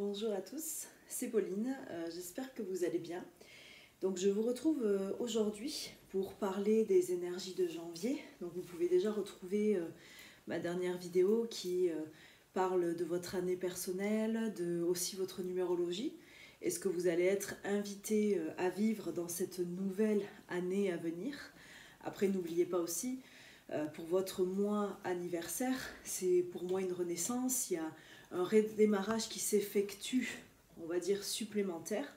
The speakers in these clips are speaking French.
Bonjour à tous, c'est Pauline, j'espère que vous allez bien. Donc je vous retrouve aujourd'hui pour parler des énergies de janvier. Donc vous pouvez déjà retrouver ma dernière vidéo qui parle de votre année personnelle, de aussi votre numérologie et ce que vous allez être invité à vivre dans cette nouvelle année à venir. Après, n'oubliez pas aussi, pour votre mois anniversaire, c'est pour moi une renaissance, il y a un redémarrage qui s'effectue, on va dire, supplémentaire.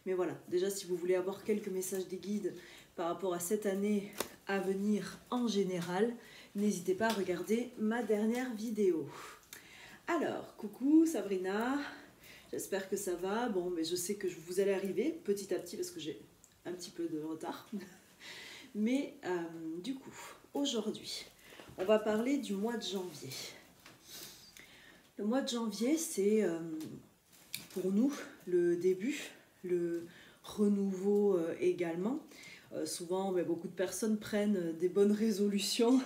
Mais voilà, déjà si vous voulez avoir quelques messages des guides par rapport à cette année à venir en général, n'hésitez pas à regarder ma dernière vidéo. Alors, coucou Sabrina, j'espère que ça va. Bon, mais je sais que vous allez arriver petit à petit parce que j'ai un petit peu de retard. Mais du coup, aujourd'hui, on va parler du mois de janvier. Le mois de janvier, c'est pour nous le début, le renouveau également. Souvent, beaucoup de personnes prennent des bonnes résolutions,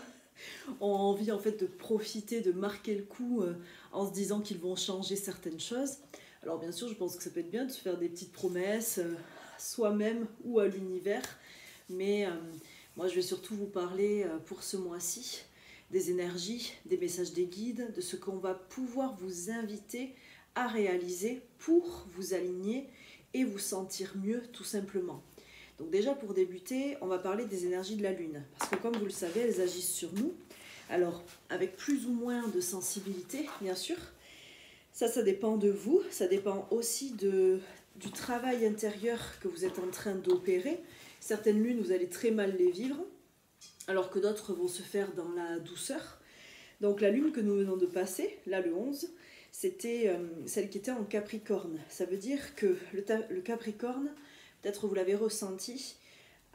ont envie en fait de profiter, de marquer le coup en se disant qu'ils vont changer certaines choses. Alors bien sûr, je pense que ça peut être bien de se faire des petites promesses, soi-même ou à l'univers, mais moi je vais surtout vous parler pour ce mois-ci des énergies, des messages des guides, de ce qu'on va pouvoir vous inviter à réaliser pour vous aligner et vous sentir mieux tout simplement. Donc déjà pour débuter, on va parler des énergies de la Lune, parce que comme vous le savez, elles agissent sur nous, alors avec plus ou moins de sensibilité bien sûr. Ça dépend de vous, ça dépend aussi du travail intérieur que vous êtes en train d'opérer. Certaines lunes, vous allez très mal les vivre, alors que d'autres vont se faire dans la douceur. Donc la lune que nous venons de passer, là le 11, c'était celle qui était en Capricorne. Ça veut dire que le Capricorne, peut-être vous l'avez ressenti,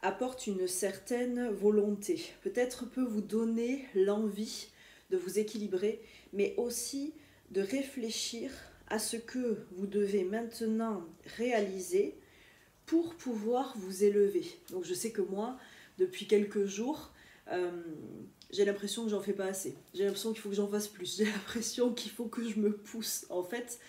apporte une certaine volonté. Peut-être peut vous donner l'envie de vous équilibrer, mais aussi de réfléchir à ce que vous devez maintenant réaliser pour pouvoir vous élever. Donc je sais que moi, depuis quelques jours, j'ai l'impression que j'en fais pas assez. J'ai l'impression qu'il faut que j'en fasse plus. J'ai l'impression qu'il faut que je me pousse en fait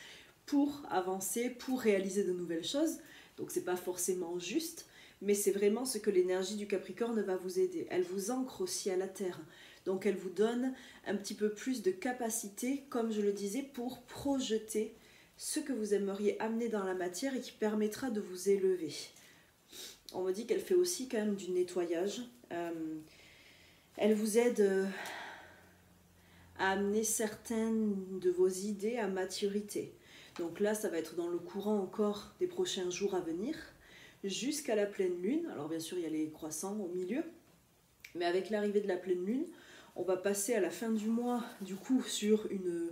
pour avancer, pour réaliser de nouvelles choses. Donc c'est pas forcément juste, mais c'est vraiment ce que l'énergie du Capricorne va vous aider. Elle vous ancre aussi à la terre. Donc elle vous donne un petit peu plus de capacité, comme je le disais, pour projeter ce que vous aimeriez amener dans la matière et qui permettra de vous élever. On me dit qu'elle fait aussi quand même du nettoyage. Elle vous aide à amener certaines de vos idées à maturité. Donc là, ça va être dans le courant encore des prochains jours à venir, jusqu'à la pleine lune. Alors bien sûr, il y a les croissants au milieu, mais avec l'arrivée de la pleine lune, on va passer à la fin du mois, du coup, sur une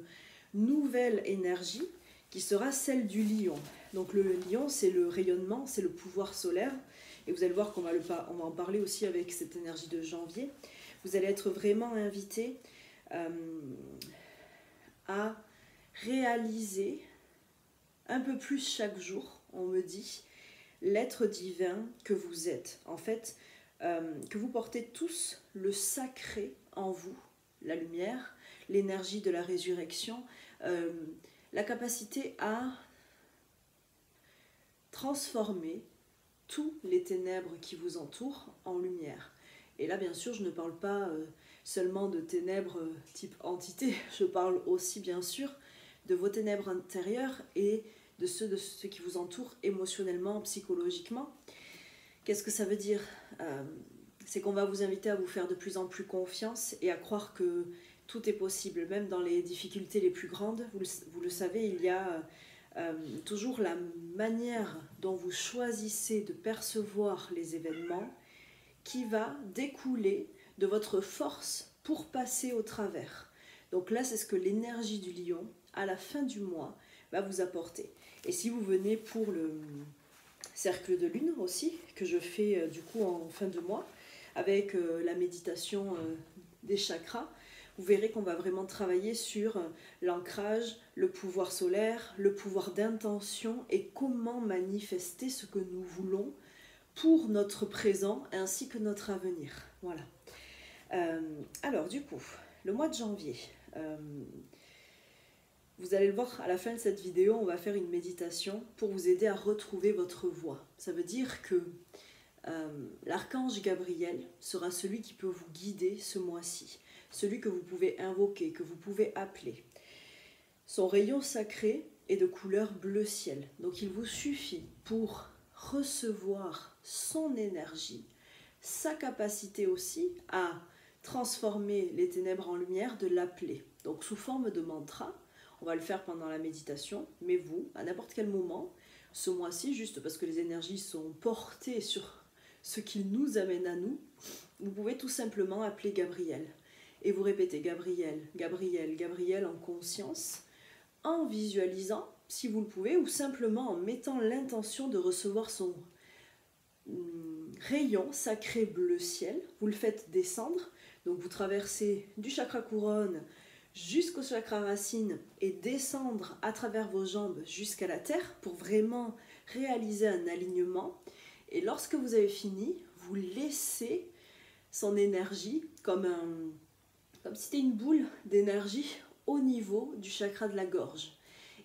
nouvelle énergie qui sera celle du lion. Donc le lion, c'est le rayonnement, c'est le pouvoir solaire. Et vous allez voir qu'on va en parler aussi avec cette énergie de janvier. Vous allez être vraiment invité à réaliser un peu plus chaque jour, on me dit, l'être divin que vous êtes. En fait, que vous portez tous le sacré en vous, la lumière, l'énergie de la résurrection, la capacité à transformer tous les ténèbres qui vous entourent en lumière. Et là, bien sûr, je ne parle pas seulement de ténèbres type entité, je parle aussi, bien sûr, de vos ténèbres intérieures et de ceux qui vous entourent émotionnellement, psychologiquement. Qu'est-ce que ça veut dire ? C'est qu'on va vous inviter à vous faire de plus en plus confiance et à croire que tout est possible, même dans les difficultés les plus grandes. Vous le savez, il y a toujours la manière dont vous choisissez de percevoir les événements qui va découler de votre force pour passer au travers. Donc là, c'est ce que l'énergie du lion, à la fin du mois, va vous apporter. Et si vous venez pour le cercle de lune aussi, que je fais du coup en fin de mois, avec la méditation des chakras, vous verrez qu'on va vraiment travailler sur l'ancrage, le pouvoir solaire, le pouvoir d'intention et comment manifester ce que nous voulons pour notre présent ainsi que notre avenir. Voilà. Alors du coup, le mois de janvier, Vous allez le voir à la fin de cette vidéo, on va faire une méditation pour vous aider à retrouver votre voix. Ça veut dire que l'archange Gabriel sera celui qui peut vous guider ce mois-ci, celui que vous pouvez invoquer, que vous pouvez appeler. Son rayon sacré est de couleur bleu ciel, donc il vous suffit pour recevoir son énergie, sa capacité aussi à transformer les ténèbres en lumière, de l'appeler. Donc sous forme de mantra, on va le faire pendant la méditation, mais vous, à n'importe quel moment, ce mois-ci, juste parce que les énergies sont portées sur ce qu'il nous amène à nous, vous pouvez tout simplement appeler Gabriel. Et vous répétez Gabriel, Gabriel, Gabriel en conscience, en visualisant, si vous le pouvez, ou simplement en mettant l'intention de recevoir son rayon sacré bleu ciel. Vous le faites descendre, donc vous traversez du chakra couronne jusqu'au chakra racine et descendre à travers vos jambes jusqu'à la terre pour vraiment réaliser un alignement. Et lorsque vous avez fini, vous laissez son énergie comme si c'était une boule d'énergie au niveau du chakra de la gorge.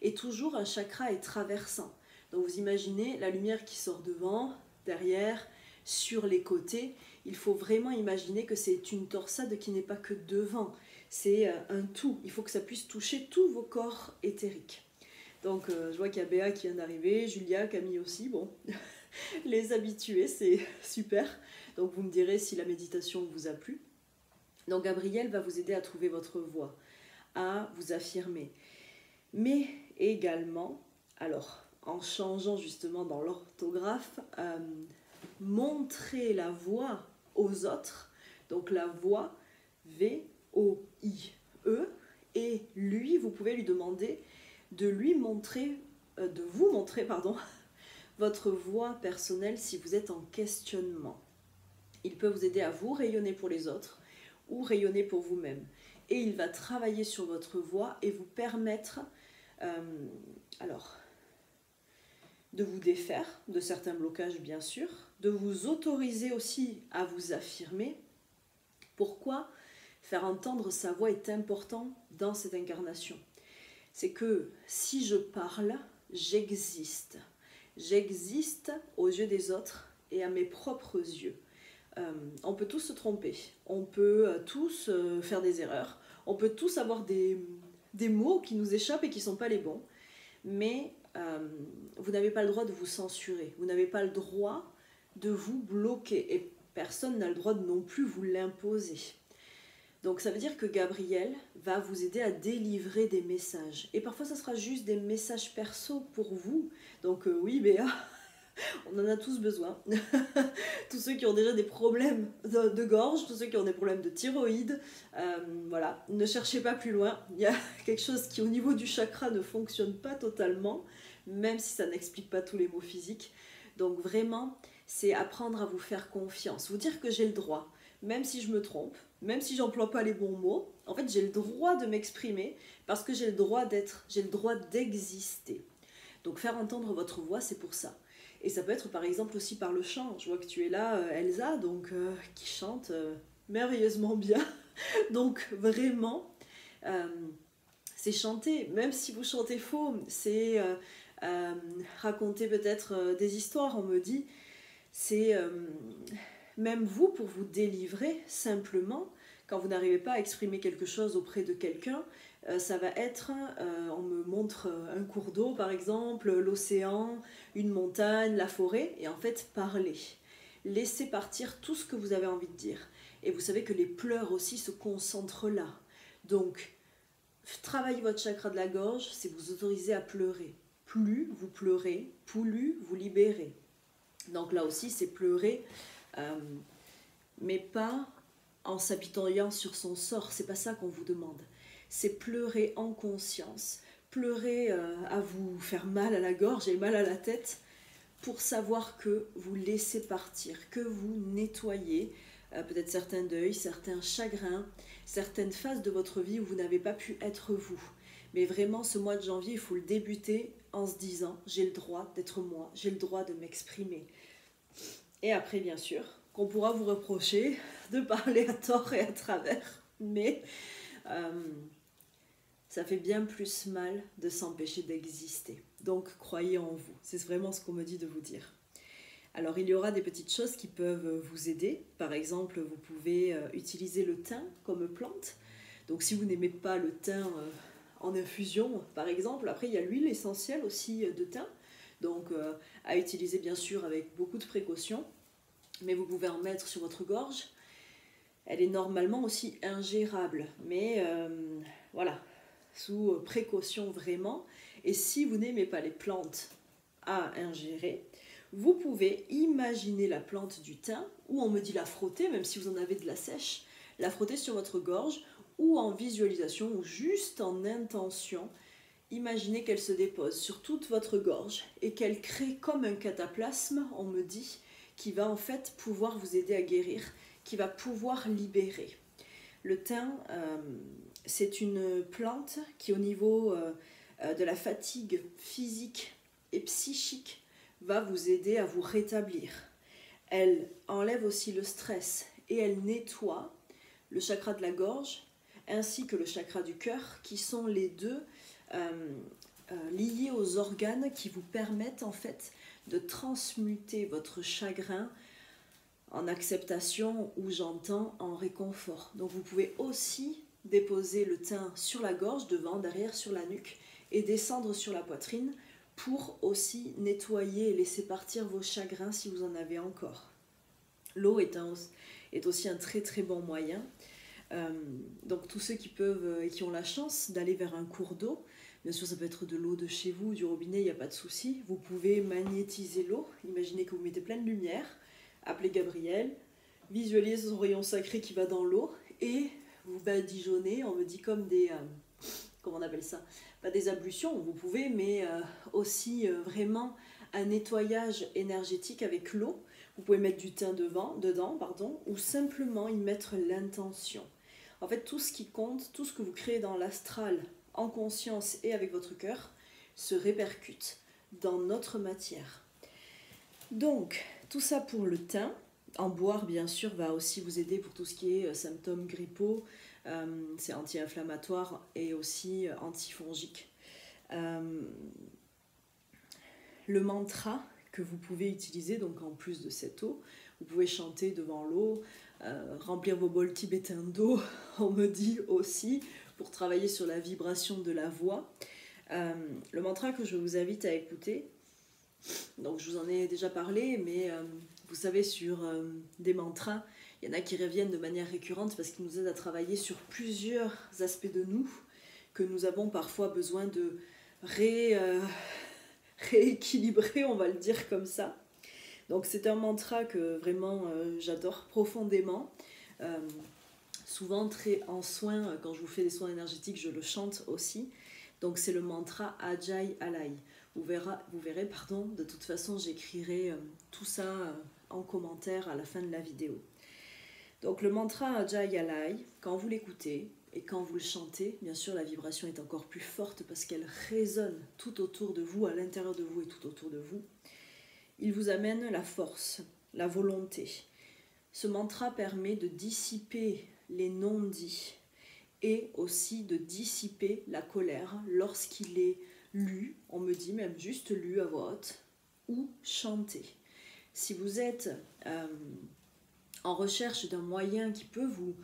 Et toujours un chakra est traversant. Donc vous imaginez la lumière qui sort devant, derrière, sur les côtés. Il faut vraiment imaginer que c'est une torsade qui n'est pas que devant. C'est un tout. Il faut que ça puisse toucher tous vos corps éthériques. Donc je vois qu'il y a Béa qui vient d'arriver, Julia, Camille aussi. Bon, les habitués, c'est super. Donc vous me direz si la méditation vous a plu. Donc Gabriel va vous aider à trouver votre voix, à vous affirmer. Mais également, alors en changeant justement dans l'orthographe, montrer la voix aux autres. Donc la voix V-O-I-E. Et lui, vous pouvez lui demander de vous montrer, votre voix personnelle si vous êtes en questionnement. Il peut vous aider à vous rayonner pour les autres ou rayonner pour vous-même. Et il va travailler sur votre voix et vous permettre de vous défaire de certains blocages, bien sûr, de vous autoriser aussi à vous affirmer. Pourquoi faire entendre sa voix est important dans cette incarnation? C'est que si je parle, j'existe. J'existe aux yeux des autres et à mes propres yeux. On peut tous se tromper, on peut tous faire des erreurs, on peut tous avoir des mots qui nous échappent et qui ne sont pas les bons, mais vous n'avez pas le droit de vous censurer, vous n'avez pas le droit de vous bloquer, et personne n'a le droit de non plus vous l'imposer. Donc ça veut dire que Gabriel va vous aider à délivrer des messages, et parfois ça sera juste des messages perso pour vous. Donc oui Béa, on en a tous besoin. Tous ceux qui ont déjà des problèmes de gorge, tous ceux qui ont des problèmes de thyroïde, voilà, ne cherchez pas plus loin. Il y a quelque chose qui au niveau du chakra ne fonctionne pas totalement, même si ça n'explique pas tous les maux physiques. Donc vraiment, c'est apprendre à vous faire confiance, vous dire que j'ai le droit, même si je me trompe, même si j'emploie pas les bons mots, en fait j'ai le droit de m'exprimer parce que j'ai le droit d'être, j'ai le droit d'exister. Donc faire entendre votre voix, c'est pour ça. Et ça peut être par exemple aussi par le chant. Je vois que tu es là, Elsa, donc qui chante merveilleusement bien. Donc vraiment, c'est chanter, même si vous chantez faux, c'est raconter peut-être des histoires, on me dit. C'est même vous, pour vous délivrer simplement, quand vous n'arrivez pas à exprimer quelque chose auprès de quelqu'un, ça va être, on me montre un cours d'eau par exemple, l'océan, une montagne, la forêt, et en fait parler. Laissez partir tout ce que vous avez envie de dire. Et vous savez que les pleurs aussi se concentrent là. Donc, travaillez votre chakra de la gorge, c'est vous autoriser à pleurer. Plus vous pleurez, plus vous libérez. Donc là aussi, c'est pleurer, mais pas en s'apitoyant sur son sort, c'est pas ça qu'on vous demande. C'est pleurer en conscience, pleurer à vous faire mal à la gorge et mal à la tête, pour savoir que vous laissez partir, que vous nettoyez peut-être certains deuils, certains chagrins, certaines phases de votre vie où vous n'avez pas pu être vous. Mais vraiment, ce mois de janvier, il faut le débuter en se disant « j'ai le droit d'être moi, j'ai le droit de m'exprimer ». Et après, bien sûr, qu'on pourra vous reprocher de parler à tort et à travers, mais ça fait bien plus mal de s'empêcher d'exister. Donc croyez en vous, c'est vraiment ce qu'on me dit de vous dire. Alors il y aura des petites choses qui peuvent vous aider. Par exemple, vous pouvez utiliser le thym comme plante. Donc si vous n'aimez pas le thym en infusion, par exemple, après il y a l'huile essentielle aussi de thym. Donc à utiliser bien sûr avec beaucoup de précaution. Mais vous pouvez en mettre sur votre gorge. Elle est normalement aussi ingérable. Mais voilà, sous précaution vraiment. Et si vous n'aimez pas les plantes à ingérer, vous pouvez imaginer la plante du thym, ou on me dit la frotter, même si vous en avez de la sèche, la frotter sur votre gorge, ou en visualisation, ou juste en intention. Imaginez qu'elle se dépose sur toute votre gorge et qu'elle crée comme un cataplasme, on me dit, qui va en fait pouvoir vous aider à guérir, qui va pouvoir libérer. Le thym, c'est une plante qui au niveau de la fatigue physique et psychique va vous aider à vous rétablir. Elle enlève aussi le stress et elle nettoie le chakra de la gorge ainsi que le chakra du cœur qui sont les deux liés aux organes qui vous permettent en fait de transmuter votre chagrin en acceptation ou j'entends en réconfort. Donc vous pouvez aussi déposer le thym sur la gorge, devant, derrière, sur la nuque et descendre sur la poitrine pour aussi nettoyer et laisser partir vos chagrins si vous en avez encore. L'eau est aussi un très très bon moyen. Donc tous ceux qui peuvent et qui ont la chance d'aller vers un cours d'eau, bien sûr ça peut être de l'eau de chez vous, du robinet, il n'y a pas de souci. Vous pouvez magnétiser l'eau, imaginez que vous mettez plein de lumière, appelez Gabriel, visualisez son rayon sacré qui va dans l'eau et vous badigeonnez, on me dit comme des... comment on appelle ça? Pas des ablutions, vous pouvez, mais aussi vraiment un nettoyage énergétique avec l'eau. Vous pouvez mettre du thym dedans, ou simplement y mettre l'intention. En fait, tout ce qui compte, tout ce que vous créez dans l'astral, en conscience et avec votre cœur, se répercute dans notre matière. Donc, tout ça pour le thym. En boire, bien sûr, va aussi vous aider pour tout ce qui est symptômes grippaux. C'est anti-inflammatoire et aussi antifongique. Le mantra que vous pouvez utiliser, donc en plus de cette eau, vous pouvez chanter devant l'eau, remplir vos bols tibétains d'eau, on me dit aussi, pour travailler sur la vibration de la voix. Le mantra que je vous invite à écouter, donc je vous en ai déjà parlé, mais vous savez, sur des mantras, il y en a qui reviennent de manière récurrente parce qu'ils nous aident à travailler sur plusieurs aspects de nous que nous avons parfois besoin de rééquilibrer, on va le dire comme ça. Donc c'est un mantra que vraiment j'adore profondément. Souvent très en soins, quand je vous fais des soins énergétiques, je le chante aussi. Donc c'est le mantra Ajay Alai. Vous verrez, de toute façon j'écrirai tout ça en commentaire à la fin de la vidéo. Donc le mantra Ajay Alai, quand vous l'écoutez et quand vous le chantez, bien sûr la vibration est encore plus forte parce qu'elle résonne tout autour de vous, à l'intérieur de vous et tout autour de vous. Il vous amène la force, la volonté. Ce mantra permet de dissiper les non-dits et aussi de dissiper la colère lorsqu'il est lu, on me dit même juste lu à voix haute, ou chanté. Si vous êtes en recherche d'un moyen qui peut vous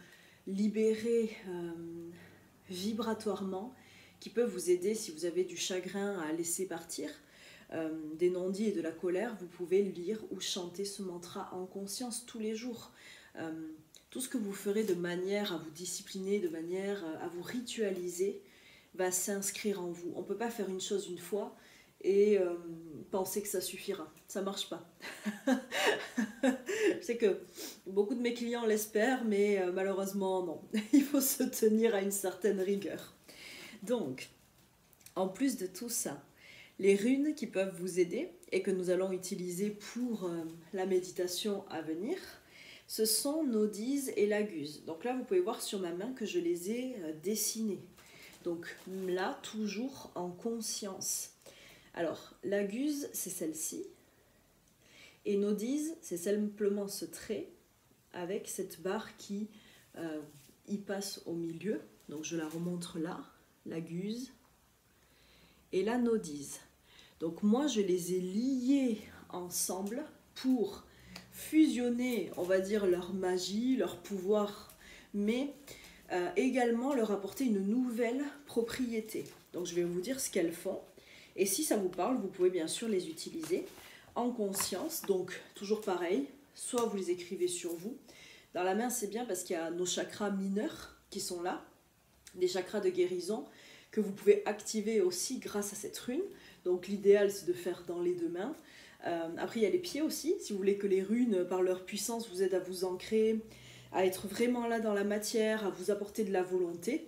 libérer vibratoirement, qui peut vous aider si vous avez du chagrin à laisser partir, des non-dits et de la colère, vous pouvez lire ou chanter ce mantra en conscience tous les jours. Tout ce que vous ferez de manière à vous discipliner, de manière à vous ritualiser, va s'inscrire en vous. On ne peut pas faire une chose une fois et penser que ça suffira. Ça ne marche pas. Je sais que beaucoup de mes clients l'espèrent, mais malheureusement non. Il faut se tenir à une certaine rigueur. Donc, en plus de tout ça, les runes qui peuvent vous aider et que nous allons utiliser pour la méditation à venir, ce sont Nodise et Laguse. Donc là, vous pouvez voir sur ma main que je les ai dessinées. Donc là, toujours en conscience. Alors, Laguse, c'est celle-ci. Et Nodise, c'est simplement ce trait avec cette barre qui y passe au milieu. Donc je la remontre là. la Guse et la Nodise. Donc moi, je les ai liés ensemble pour fusionner, on va dire, leur magie, leur pouvoir, mais également leur apporter une nouvelle propriété. Donc je vais vous dire ce qu'elles font. Et si ça vous parle, vous pouvez bien sûr les utiliser en conscience. Donc toujours pareil, soit vous les écrivez sur vous. Dans la main, c'est bien parce qu'il y a nos chakras mineurs qui sont là, des chakras de guérison que vous pouvez activer aussi grâce à cette rune. Donc l'idéal, c'est de faire dans les deux mains. Après, il y a les pieds aussi. Si vous voulez que les runes, par leur puissance, vous aident à vous ancrer, à être vraiment là dans la matière, à vous apporter de la volonté.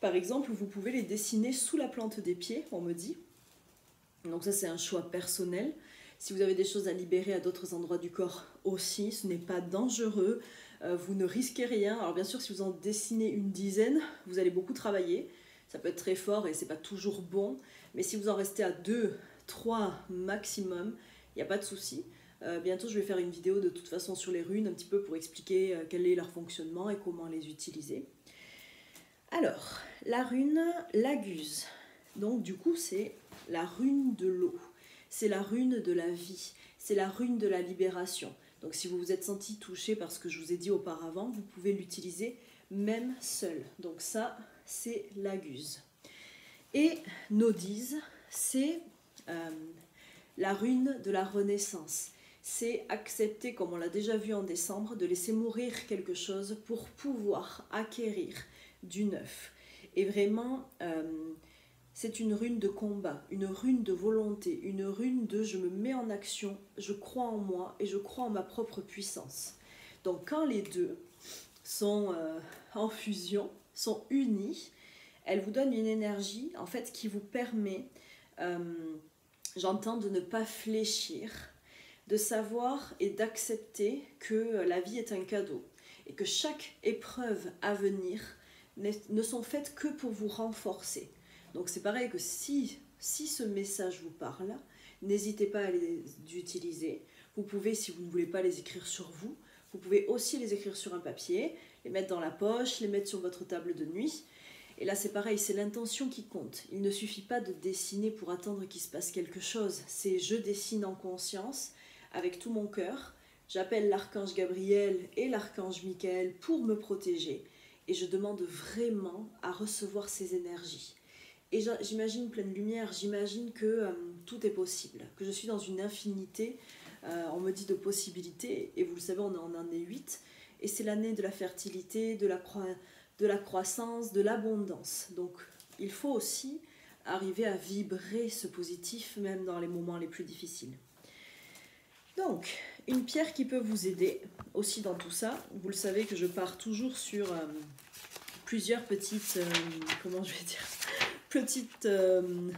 Par exemple, vous pouvez les dessiner sous la plante des pieds, on me dit. Donc ça, c'est un choix personnel. Si vous avez des choses à libérer à d'autres endroits du corps aussi, ce n'est pas dangereux. Vous ne risquez rien. Alors bien sûr, si vous en dessinez une dizaine, vous allez beaucoup travailler. Ça peut être très fort et c'est pas toujours bon. Mais si vous en restez à 2, 3 maximum, il n'y a pas de souci. Bientôt, je vais faire une vidéo de toute façon sur les runes, un petit peu pour expliquer quel est leur fonctionnement et comment les utiliser. Alors, la rune Laguse. Donc du coup, c'est la rune de l'eau. C'est la rune de la vie. C'est la rune de la libération. Donc si vous vous êtes senti touché par ce que je vous ai dit auparavant, vous pouvez l'utiliser même seul. Donc ça, c'est Laguse. Et Nodise, c'est la rune de la renaissance. C'est accepter, comme on l'a déjà vu en décembre, de laisser mourir quelque chose pour pouvoir acquérir du neuf. Et vraiment, c'est une rune de combat, une rune de volonté, une rune de je me mets en action, je crois en moi et je crois en ma propre puissance. Donc quand les deux sont en fusion, sont unis, elles vous donnent une énergie en fait qui vous permet, j'entends, de ne pas fléchir, de savoir et d'accepter que la vie est un cadeau et que chaque épreuve à venir ne sont faites que pour vous renforcer. Donc c'est pareil que si ce message vous parle, n'hésitez pas à les utiliser. Vous pouvez, si vous ne voulez pas les écrire sur vous, vous pouvez aussi les écrire sur un papier, les mettre dans la poche, les mettre sur votre table de nuit. Et là c'est pareil, c'est l'intention qui compte. Il ne suffit pas de dessiner pour attendre qu'il se passe quelque chose. C'est je dessine en conscience, avec tout mon cœur. J'appelle l'archange Gabriel et l'archange Michael pour me protéger. Et je demande vraiment à recevoir ces énergies. Et j'imagine pleine lumière, j'imagine que tout est possible, que je suis dans une infinité, on me dit de possibilités, et vous le savez, on en est 8, et c'est l'année de la fertilité, de la croissance, de l'abondance. Donc il faut aussi arriver à vibrer ce positif, même dans les moments les plus difficiles. Donc, une pierre qui peut vous aider aussi dans tout ça, vous le savez que je pars toujours sur plusieurs petites, comment je vais dire, petites, je ne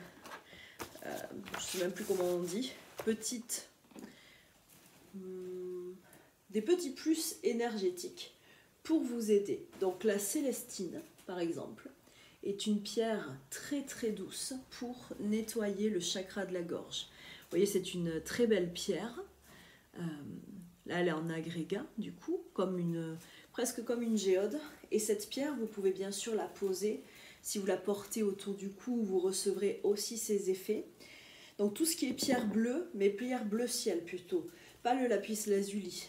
sais même plus comment on dit, petites, des petits plus énergétiques pour vous aider. Donc la célestine, par exemple, est une pierre très très douce pour nettoyer le chakra de la gorge. Vous voyez, c'est une très belle pierre. Là, elle est en agrégat, du coup, presque comme une géode. Et cette pierre, vous pouvez bien sûr la poser. Si vous la portez autour du cou, vous recevrez aussi ses effets. Donc tout ce qui est pierre bleue, mais pierre bleu ciel plutôt. Pas le lapis lazuli.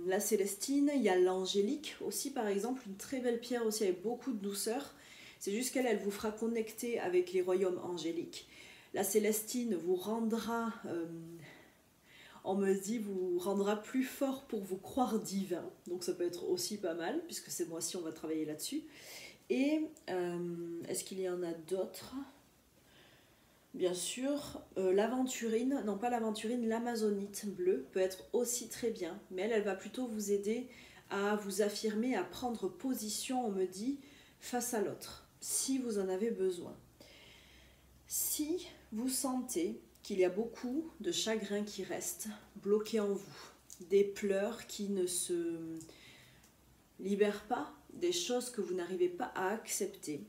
La célestine, il y a l'angélique aussi par exemple, une très belle pierre aussi avec beaucoup de douceur. C'est juste qu'elle vous fera connecter avec les royaumes angéliques. La célestine vous rendra, on me dit, vous rendra plus fort pour vous croire divin. Donc ça peut être aussi pas mal, puisque ce mois-ci on va travailler là-dessus. Et est-ce qu'il y en a d'autres? Bien sûr, l'aventurine, non pas l'aventurine, l'amazonite bleue peut être aussi très bien, mais elle va plutôt vous aider à vous affirmer, à prendre position, on me dit, face à l'autre, si vous en avez besoin. Si vous sentez qu'il y a beaucoup de chagrin qui reste bloqué en vous, des pleurs qui ne se libèrent pas, des choses que vous n'arrivez pas à accepter,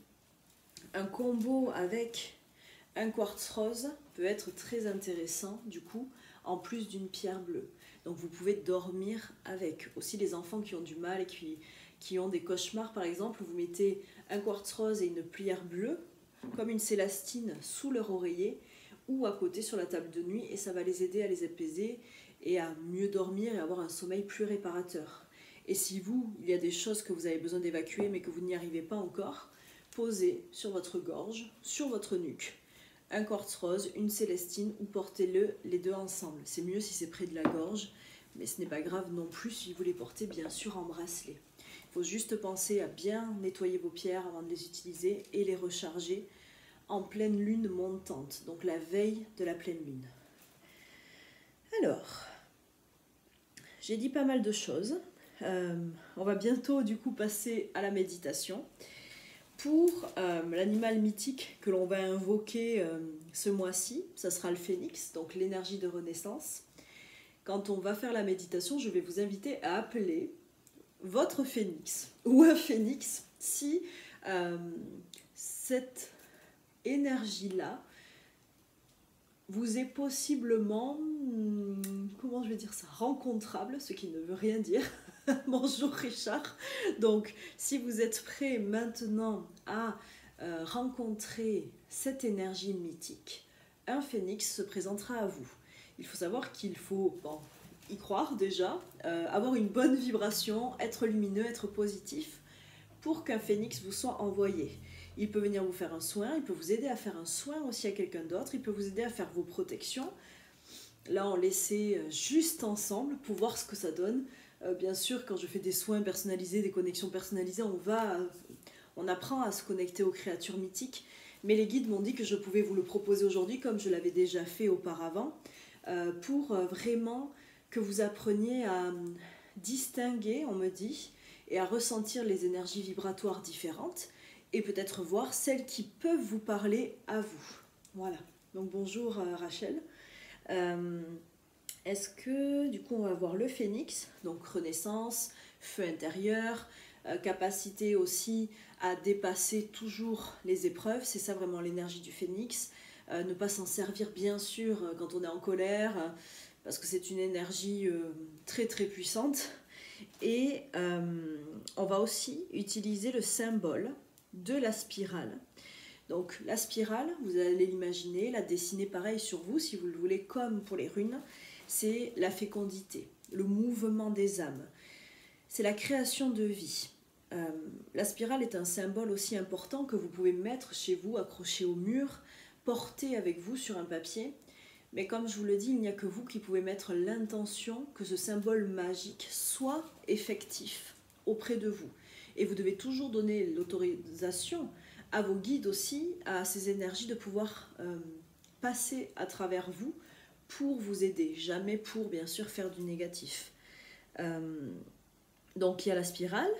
un combo avec un quartz rose peut être très intéressant du coup, en plus d'une pierre bleue. Donc vous pouvez dormir avec. Aussi les enfants qui ont du mal et qui ont des cauchemars par exemple, vous mettez un quartz rose et une pierre bleue, comme une célestine sous leur oreiller ou à côté sur la table de nuit, et ça va les aider à les apaiser et à mieux dormir et avoir un sommeil plus réparateur. Et si vous, il y a des choses que vous avez besoin d'évacuer mais que vous n'y arrivez pas encore, posez sur votre gorge, sur votre nuque, un quartz rose, une célestine, ou portez-le les deux ensemble. C'est mieux si c'est près de la gorge, mais ce n'est pas grave non plus si vous les portez bien sûr en bracelet. Il faut juste penser à bien nettoyer vos pierres avant de les utiliser et les recharger en pleine lune montante, donc la veille de la pleine lune. Alors, j'ai dit pas mal de choses. On va bientôt du coup passer à la méditation. Pour l'animal mythique que l'on va invoquer ce mois-ci, ça sera le phénix, donc l'énergie de renaissance. Quand on va faire la méditation, je vais vous inviter à appeler votre phénix ou un phénix si cette énergie-là vous est possiblement, comment je vais dire ça, rencontrable, ce qui ne veut rien dire. Bonjour Richard. Donc, si vous êtes prêt maintenant à rencontrer cette énergie mythique, un phénix se présentera à vous. Il faut savoir qu'il faut y croire déjà, avoir une bonne vibration, être lumineux, être positif, pour qu'un phénix vous soit envoyé. Il peut venir vous faire un soin, il peut vous aider à faire un soin aussi à quelqu'un d'autre, il peut vous aider à faire vos protections. Là, on laissait juste ensemble pour voir ce que ça donne. Bien sûr, quand je fais des soins personnalisés, des connexions personnalisées, on apprend à se connecter aux créatures mythiques. Mais les guides m'ont dit que je pouvais vous le proposer aujourd'hui, comme je l'avais déjà fait auparavant, pour vraiment que vous appreniez à distinguer, on me dit, et à ressentir les énergies vibratoires différentes, et peut-être voir celles qui peuvent vous parler à vous. Voilà. Donc bonjour Rachel. Est-ce que du coup on va voir le phénix, donc renaissance, feu intérieur, capacité aussi à dépasser toujours les épreuves, c'est ça vraiment l'énergie du phénix, ne pas s'en servir bien sûr quand on est en colère, parce que c'est une énergie très très puissante, et on va aussi utiliser le symbole de la spirale. Donc la spirale, vous allez l'imaginer, la dessiner pareil sur vous si vous le voulez, comme pour les runes. C'est la fécondité, le mouvement des âmes. C'est la création de vie. La spirale est un symbole aussi important que vous pouvez mettre chez vous, accroché au mur, porter avec vous sur un papier. Mais comme je vous le dis, il n'y a que vous qui pouvez mettre l'intention que ce symbole magique soit effectif auprès de vous. Et vous devez toujours donner l'autorisation à vos guides aussi, à ces énergies de pouvoir passer à travers vous pour vous aider, jamais pour bien sûr faire du négatif. Donc il y a la spirale,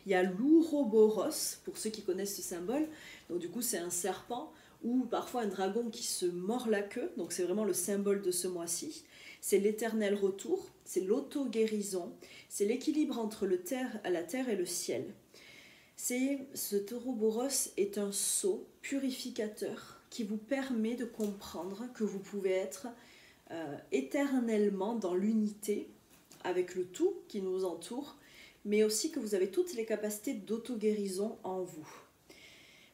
il y a l'ouroboros, pour ceux qui connaissent ce symbole, donc du coup c'est un serpent ou parfois un dragon qui se mord la queue, donc c'est vraiment le symbole de ce mois-ci. C'est l'éternel retour, c'est l'auto-guérison, c'est l'équilibre entre la terre et le ciel. Ce ouroboros est un sceau purificateur qui vous permet de comprendre que vous pouvez être éternellement dans l'unité avec le tout qui nous entoure, mais aussi que vous avez toutes les capacités d'auto-guérison en vous.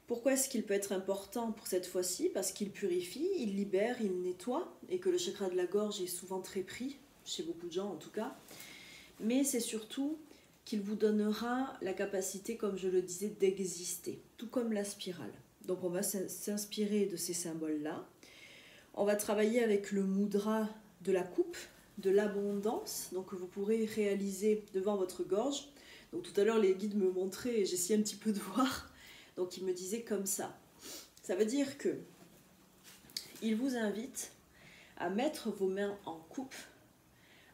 Pourquoi est-ce qu'il peut être important pour cette fois-ci? Parce qu'il purifie, il libère, il nettoie, et que le chakra de la gorge est souvent très pris, chez beaucoup de gens en tout cas. Mais c'est surtout qu'il vous donnera la capacité, comme je le disais, d'exister, tout comme la spirale. Donc on va s'inspirer de ces symboles-là. On va travailler avec le mudra de la coupe, de l'abondance, donc que vous pourrez réaliser devant votre gorge. Donc tout à l'heure, les guides me montraient et j'essayais un petit peu de voir. Donc ils me disaient comme ça. Ça veut dire que il vous invite à mettre vos mains en coupe,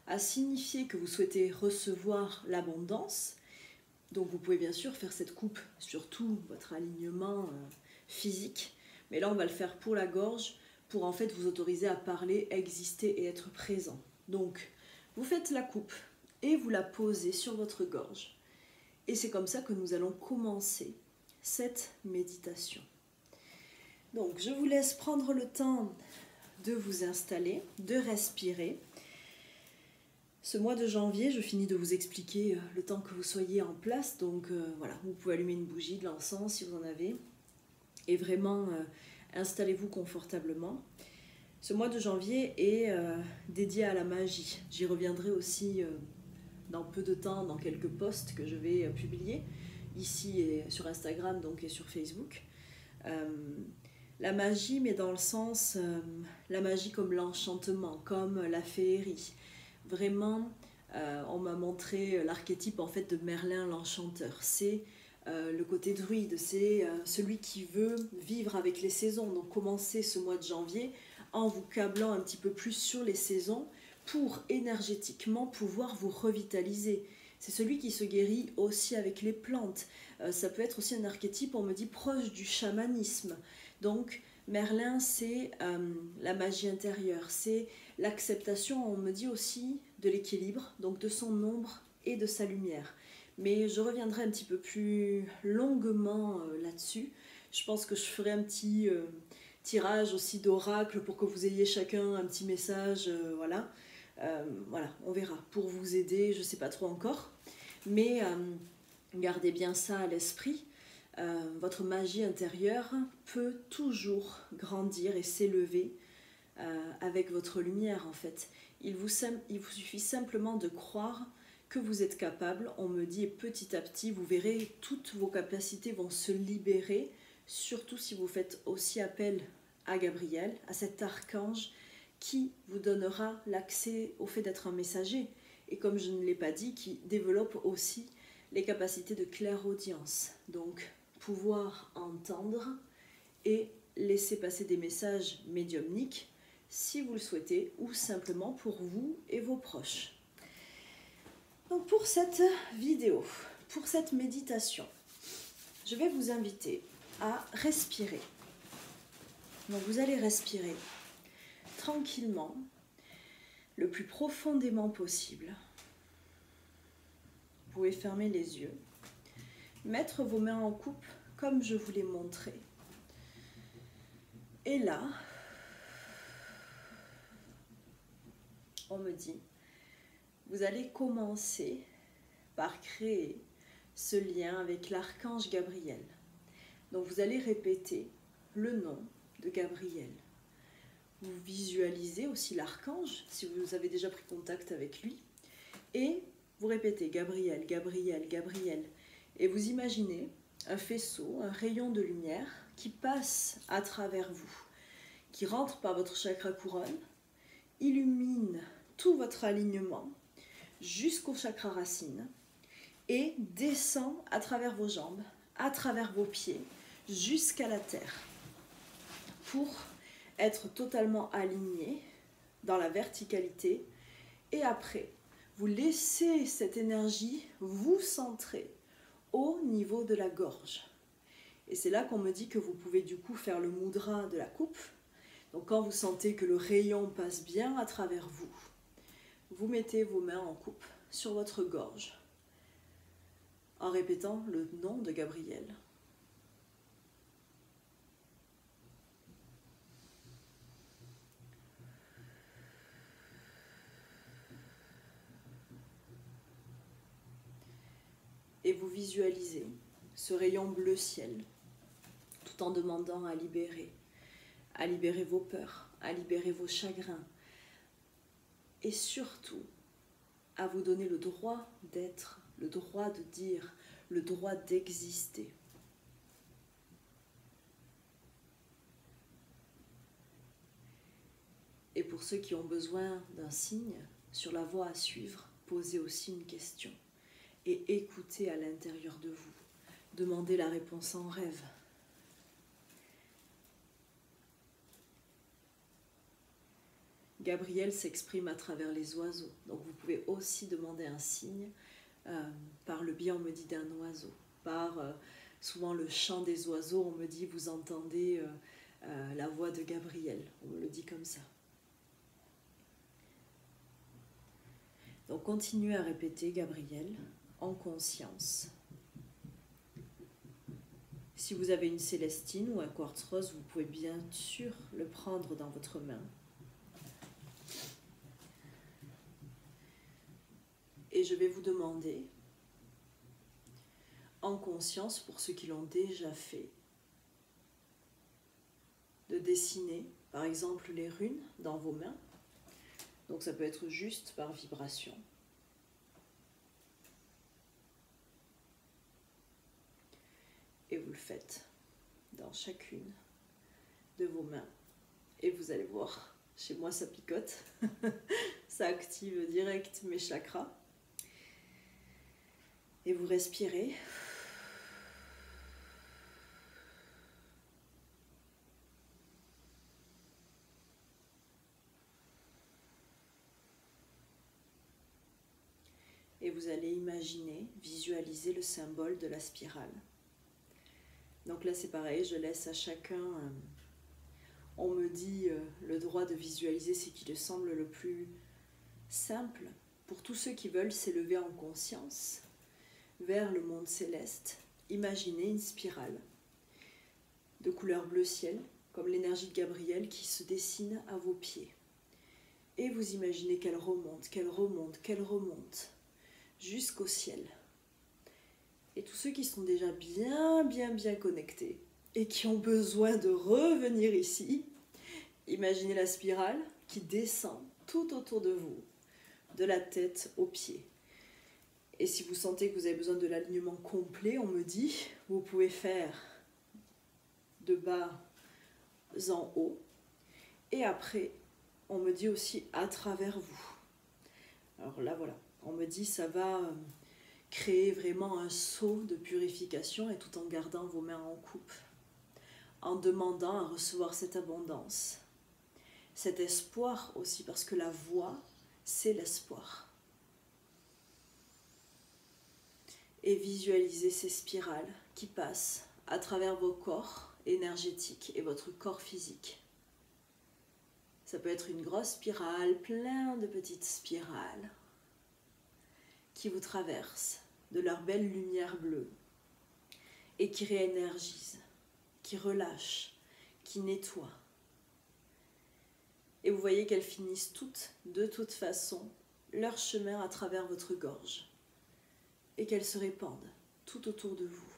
à signifier que vous souhaitez recevoir l'abondance. Donc vous pouvez bien sûr faire cette coupe sur tout votre alignement physique. Mais là, on va le faire pour la gorge, pour en fait vous autoriser à parler, exister et être présent. Donc, vous faites la coupe et vous la posez sur votre gorge. Et c'est comme ça que nous allons commencer cette méditation. Donc, je vous laisse prendre le temps de vous installer, de respirer. Ce mois de janvier, je finis de vous expliquer le temps que vous soyez en place. Donc, voilà, vous pouvez allumer une bougie, de l'encens si vous en avez. Et vraiment, installez-vous confortablement. Ce mois de janvier est dédié à la magie. J'y reviendrai aussi dans peu de temps, dans quelques posts que je vais publier, ici et sur Instagram donc, et sur Facebook. La magie, mais dans le sens, la magie comme l'enchantement, comme la féerie. Vraiment, on m'a montré l'archétype en fait de Merlin l'enchanteur. C'est le côté druide, c'est celui qui veut vivre avec les saisons. Donc commencez ce mois de janvier en vous câblant un petit peu plus sur les saisons pour énergétiquement pouvoir vous revitaliser. C'est celui qui se guérit aussi avec les plantes. Ça peut être aussi un archétype, on me dit, proche du chamanisme. Donc Merlin, c'est la magie intérieure, c'est l'acceptation, on me dit aussi, de l'équilibre, donc de son ombre et de sa lumière. Mais je reviendrai un petit peu plus longuement là-dessus. Je pense que je ferai un petit tirage aussi d'oracle pour que vous ayez chacun un petit message, voilà. Voilà, on verra, pour vous aider, je ne sais pas trop encore. Mais gardez bien ça à l'esprit. Votre magie intérieure peut toujours grandir et s'élever avec votre lumière en fait. Il vous suffit simplement de croire que vous êtes capable. On me dit, et petit à petit, vous verrez, toutes vos capacités vont se libérer, surtout si vous faites aussi appel à Gabriel, à cet archange qui vous donnera l'accès au fait d'être un messager. Et comme je ne l'ai pas dit, qui développe aussi les capacités de clairaudience. Donc, pouvoir entendre et laisser passer des messages médiumniques si vous le souhaitez, ou simplement pour vous et vos proches. Donc pour cette vidéo, pour cette méditation, je vais vous inviter à respirer. Donc vous allez respirer tranquillement, le plus profondément possible. Vous pouvez fermer les yeux, mettre vos mains en coupe comme je vous l'ai montré. Et là, on me dit, vous allez commencer par créer ce lien avec l'archange Gabriel. Donc vous allez répéter le nom de Gabriel. Vous visualisez aussi l'archange, si vous avez déjà pris contact avec lui. Et vous répétez Gabriel, Gabriel, Gabriel. Et vous imaginez un faisceau, un rayon de lumière qui passe à travers vous, qui rentre par votre chakra couronne, illumine tout votre alignement jusqu'au chakra racine et descend à travers vos jambes, à travers vos pieds, jusqu'à la terre pour être totalement aligné dans la verticalité. Et après, vous laissez cette énergie vous centrer au niveau de la gorge. Et c'est là qu'on me dit que vous pouvez du coup faire le mudra de la coupe. Donc quand vous sentez que le rayon passe bien à travers vous, vous mettez vos mains en coupe sur votre gorge en répétant le nom de Gabriel. Et vous visualisez ce rayon bleu ciel tout en demandant à libérer vos peurs, à libérer vos chagrins et surtout à vous donner le droit d'être, le droit de dire, le droit d'exister. Et pour ceux qui ont besoin d'un signe sur la voie à suivre, posez aussi une question et écoutez à l'intérieur de vous. Demandez la réponse en rêve. Gabriel s'exprime à travers les oiseaux, donc vous pouvez aussi demander un signe par le biais, on me dit, d'un oiseau, par souvent le chant des oiseaux, on me dit, vous entendez la voix de Gabriel, on me le dit comme ça. Donc continuez à répéter Gabriel en conscience. Si vous avez une célestine ou un quartz rose, vous pouvez bien sûr le prendre dans votre main. Et je vais vous demander, en conscience, pour ceux qui l'ont déjà fait, de dessiner, par exemple, les runes dans vos mains. Donc ça peut être juste par vibration. Et vous le faites dans chacune de vos mains. Et vous allez voir, chez moi ça picote. Ça active direct mes chakras. Et vous respirez. Et vous allez imaginer, visualiser le symbole de la spirale. Donc là c'est pareil, je laisse à chacun, on me dit le droit de visualiser ce qui lui semble le plus simple. Pour tous ceux qui veulent s'élever en conscience vers le monde céleste, imaginez une spirale de couleur bleu ciel, comme l'énergie de Gabriel qui se dessine à vos pieds. Et vous imaginez qu'elle remonte, qu'elle remonte, qu'elle remonte jusqu'au ciel. Et tous ceux qui sont déjà bien connectés et qui ont besoin de revenir ici, imaginez la spirale qui descend tout autour de vous, de la tête aux pieds. Et si vous sentez que vous avez besoin de l'alignement complet, on me dit, vous pouvez faire de bas en haut. Et après, on me dit aussi à travers vous. Alors là, voilà, on me dit ça va créer vraiment un saut de purification et tout en gardant vos mains en coupe, en demandant à recevoir cette abondance, cet espoir aussi, parce que la voix, c'est l'espoir. Et visualisez ces spirales qui passent à travers vos corps énergétiques et votre corps physique. Ça peut être une grosse spirale, plein de petites spirales qui vous traversent de leur belle lumière bleue et qui réénergisent, qui relâchent, qui nettoient. Et vous voyez qu'elles finissent toutes, de toute façon, leur chemin à travers votre gorge et qu'elles se répandent tout autour de vous.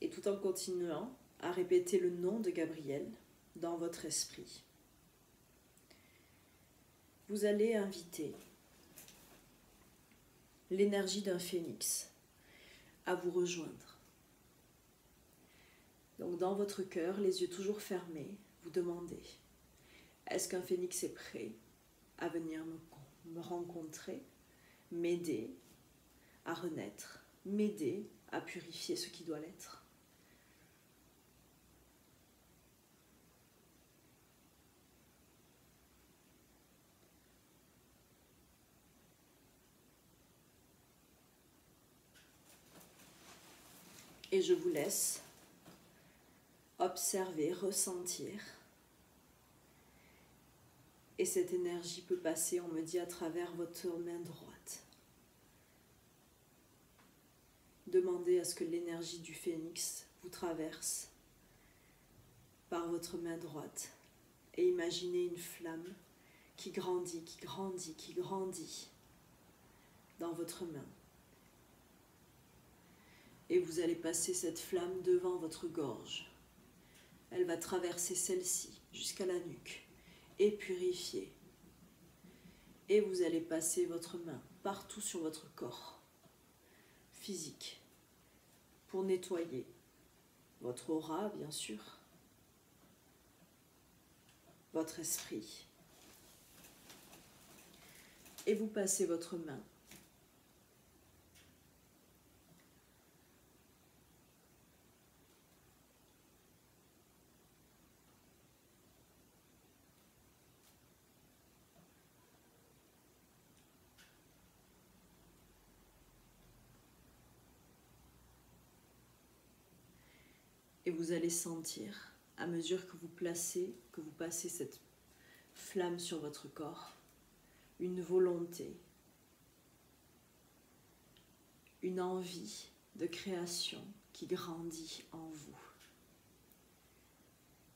Et tout en continuant à répéter le nom de Gabriel dans votre esprit, vous allez inviter l'énergie d'un phénix à vous rejoindre. Donc dans votre cœur, les yeux toujours fermés, vous demandez, est-ce qu'un phénix est prêt à venir me rencontrer, m'aider à renaître, m'aider à purifier ce qui doit l'être? Et je vous laisse observer, ressentir. Et cette énergie peut passer, on me dit, à travers votre main droite. Demandez à ce que l'énergie du phénix vous traverse par votre main droite. Et imaginez une flamme qui grandit, qui grandit, qui grandit dans votre main. Et vous allez passer cette flamme devant votre gorge. Elle va traverser celle-ci jusqu'à la nuque et purifier. Et vous allez passer votre main partout sur votre corps physique pour nettoyer votre aura, bien sûr, votre esprit. Et vous passez votre main et vous allez sentir, à mesure que vous passez cette flamme sur votre corps, une volonté, une envie de création qui grandit en vous.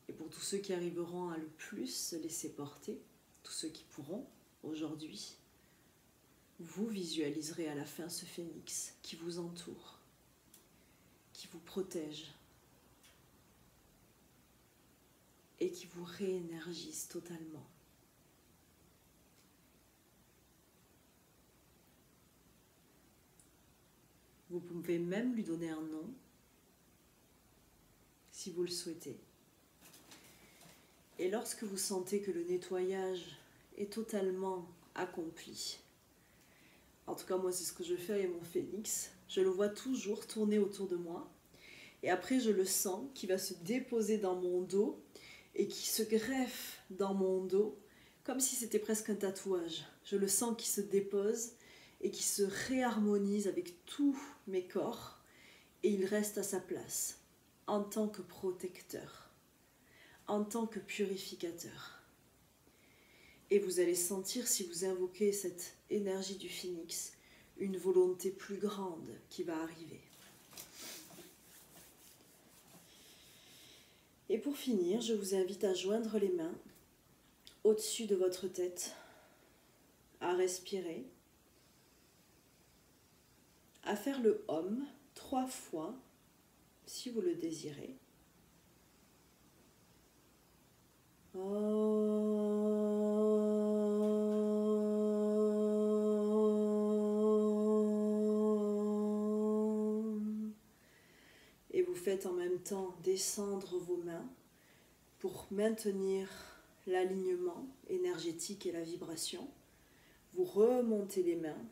Et pour tous ceux qui arriveront à le plus se laisser porter, tous ceux qui pourront, aujourd'hui, vous visualiserez à la fin ce phénix qui vous entoure, qui vous protège et qui vous réénergise totalement. Vous pouvez même lui donner un nom, si vous le souhaitez. Et lorsque vous sentez que le nettoyage est totalement accompli, en tout cas moi c'est ce que je fais avec mon phénix, je le vois toujours tourner autour de moi, et après je le sens qui va se déposer dans mon dos, et qui se greffe dans mon dos, comme si c'était presque un tatouage. Je le sens qui se dépose, et qui se réharmonise avec tous mes corps, et il reste à sa place, en tant que protecteur, en tant que purificateur. Et vous allez sentir, si vous invoquez cette énergie du phénix, une volonté plus grande qui va arriver. Et pour finir, je vous invite à joindre les mains au-dessus de votre tête, à respirer, à faire le Om 3 fois, si vous le désirez. Et vous faites en même temps descendre vos mains pour maintenir l'alignement énergétique et la vibration. Vous remontez les mains.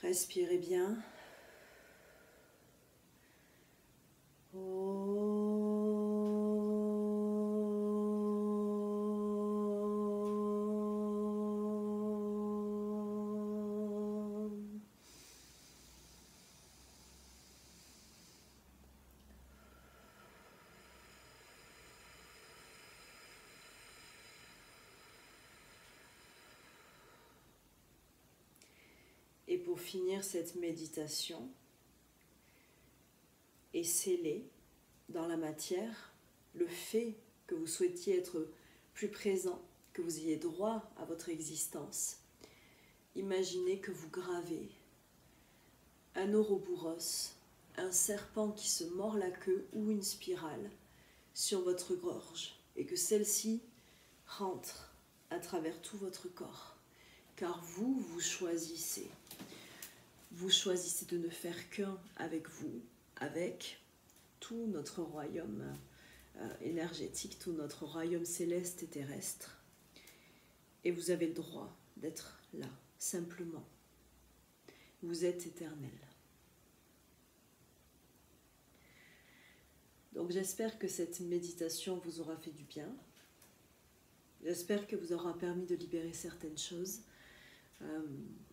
Respirez bien. Et pour finir cette méditation et sceller dans la matière le fait que vous souhaitiez être plus présent, que vous ayez droit à votre existence, imaginez que vous gravez un ouroboros, un serpent qui se mord la queue ou une spirale sur votre gorge et que celle-ci rentre à travers tout votre corps. Car vous choisissez. Vous choisissez de ne faire qu'un avec vous, avec tout notre royaume énergétique, tout notre royaume céleste et terrestre. Et vous avez le droit d'être là, simplement. Vous êtes éternel. Donc j'espère que cette méditation vous aura fait du bien. J'espère que vous aura permis de libérer certaines choses.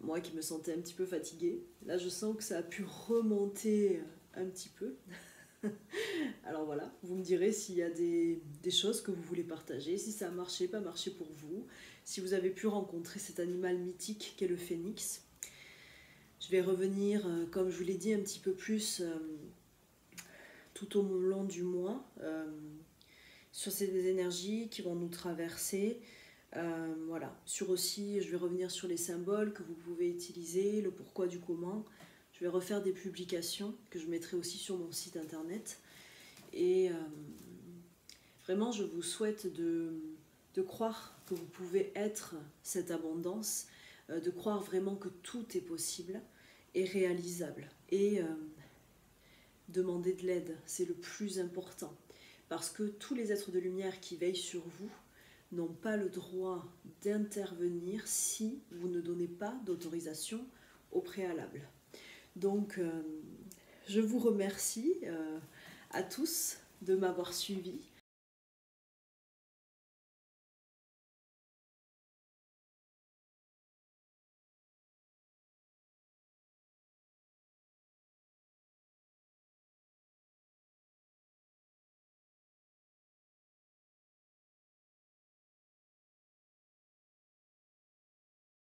Moi qui me sentais un petit peu fatiguée, là je sens que ça a pu remonter un petit peu. Alors voilà, vous me direz s'il y a des choses que vous voulez partager, si ça a marché, pas marché pour vous, si vous avez pu rencontrer cet animal mythique qu'est le phénix. Je vais revenir, comme je vous l'ai dit, un petit peu plus tout au long du mois sur ces énergies qui vont nous traverser. Voilà, sur aussi, je vais revenir sur les symboles que vous pouvez utiliser, le pourquoi du comment. Je vais refaire des publications que je mettrai aussi sur mon site internet. Et vraiment, je vous souhaite de croire que vous pouvez être cette abondance, de croire vraiment que tout est possible et réalisable. Et demander de l'aide, c'est le plus important. Parce que tous les êtres de lumière qui veillent sur vous n'ont pas le droit d'intervenir si vous ne donnez pas d'autorisation au préalable. Donc, je vous remercie à tous de m'avoir suivi